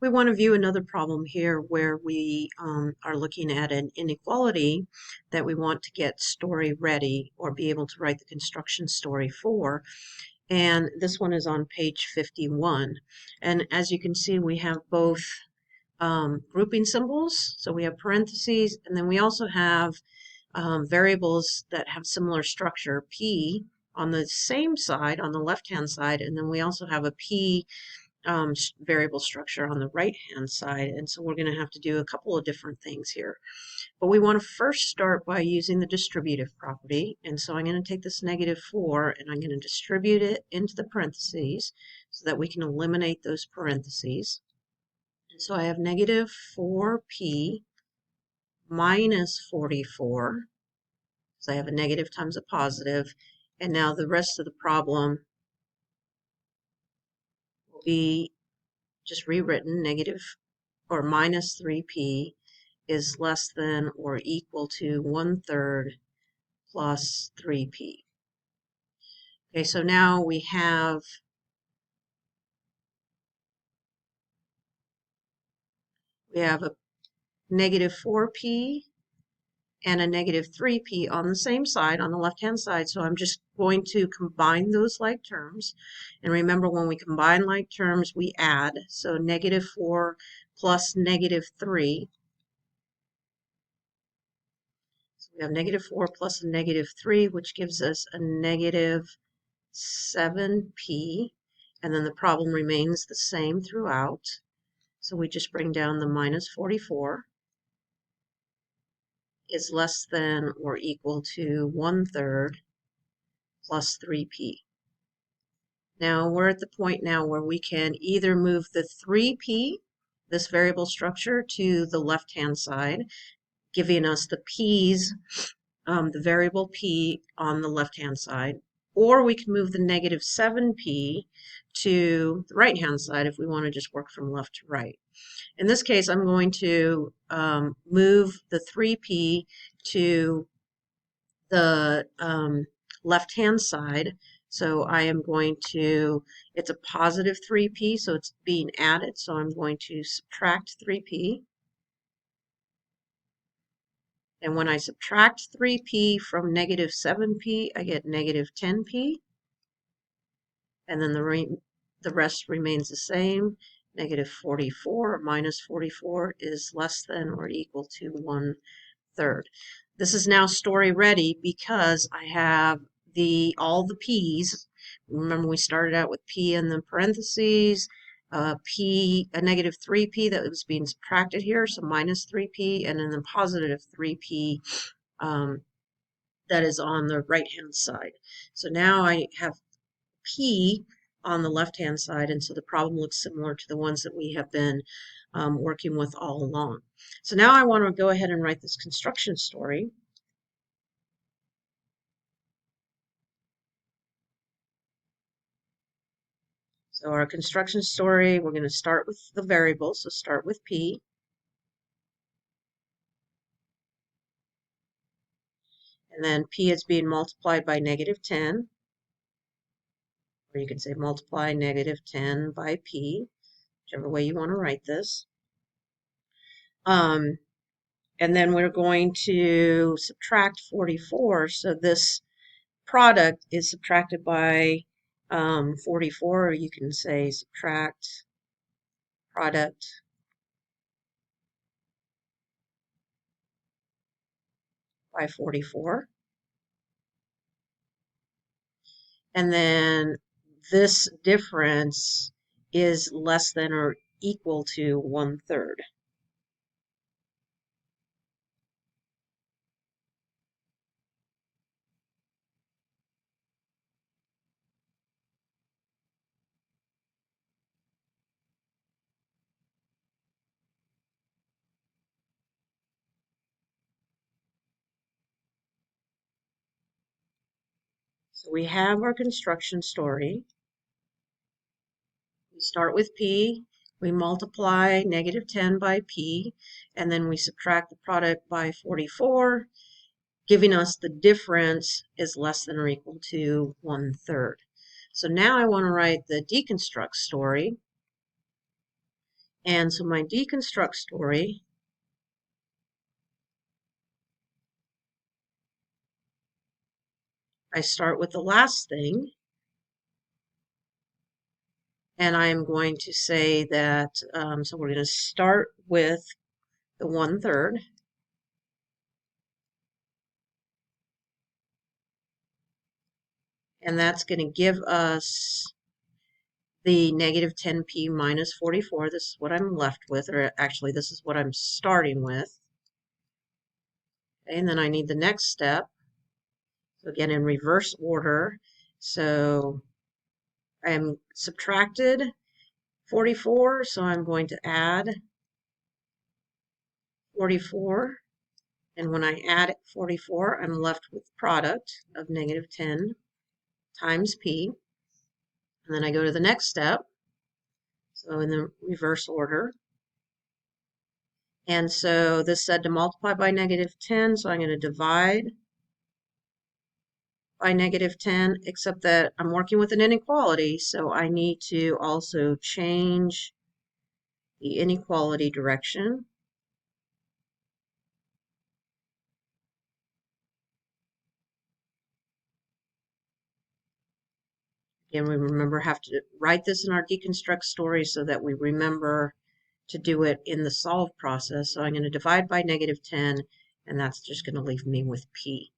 We want to view another problem here where we are looking at an inequality that we want to get story ready or be able to write the construction story for. And this one is on page 51. And as you can see, we have both grouping symbols. So we have parentheses, and then we also have variables that have similar structure, P, on the same side, on the left-hand side, and then we also have a P variable structure on the right-hand side. And so we're going to have to do a couple of different things here. But we want to first start by using the distributive property. And so I'm going to take this -4 and I'm going to distribute it into the parentheses so that we can eliminate those parentheses. And so I have -4p minus 44. So I have a negative times a positive. And now the rest of the problem will be just rewritten. Negative or minus 3p is less than or equal to 1/3 plus 3p. Okay, so now we have a -4p and a -3p on the same side, on the left-hand side. So I'm just going to combine those like terms. And remember, when we combine like terms, we add. So -4 plus -3. So we have -4 plus a -3, which gives us a -7p. And then the problem remains the same throughout. So we just bring down the -44 is less than or equal to 1/3 plus 3p. Now we're at the point now where we can either move the 3p, this variable structure, to the left-hand side, giving us the p's, the variable p on the left-hand side, or we can move the -7p to the right-hand side if we want to just work from left to right. In this case, I'm going to move the 3p to the left-hand side. So I am going to, it's a positive 3p, so it's being added. So I'm going to subtract 3p. And when I subtract 3p from -7p, I get -10p. And then the rest remains the same. -44 minus 44 is less than or equal to 1/3. This is now story ready because I have all the p's. Remember, we started out with p in the parentheses, a -3p that was being subtracted here, so minus 3p, and then the positive 3p that is on the right-hand side. So now I have p on the left-hand side, and so the problem looks similar to the ones that we have been working with all along. So now I want to go ahead and write this construction story. So our construction story, we're going to start with the variable, so start with p. And then p is being multiplied by -10. Or you can say multiply -10 by p, whichever way you want to write this. And then we're going to subtract 44. So this product is subtracted by 44, or you can say subtract product by 44. And then this difference is less than or equal to 1/3. So we have our construction story. We start with p, we multiply -10 by p, and then we subtract the product by 44, giving us the difference is less than or equal to 1/3. So now I want to write the deconstruct story. And so my deconstruct story, I start with the last thing, and I'm going to say that, so we're going to start with the 1/3, and that's going to give us the negative 10p minus 44. This is what I'm left with, or actually this is what I'm starting with. Okay, and then I need the next step. So again, in reverse order. So I'm subtracted 44, so I'm going to add 44. And when I add 44, I'm left with product of negative 10 times p. And then I go to the next step, so in the reverse order. And so this said to multiply by negative 10, so I'm going to divide by negative 10, except that I'm working with an inequality, so I need to also change the inequality direction. Again, we have to write this in our deconstruct story so that we remember to do it in the solve process. So I'm going to divide by negative 10, and that's just going to leave me with p.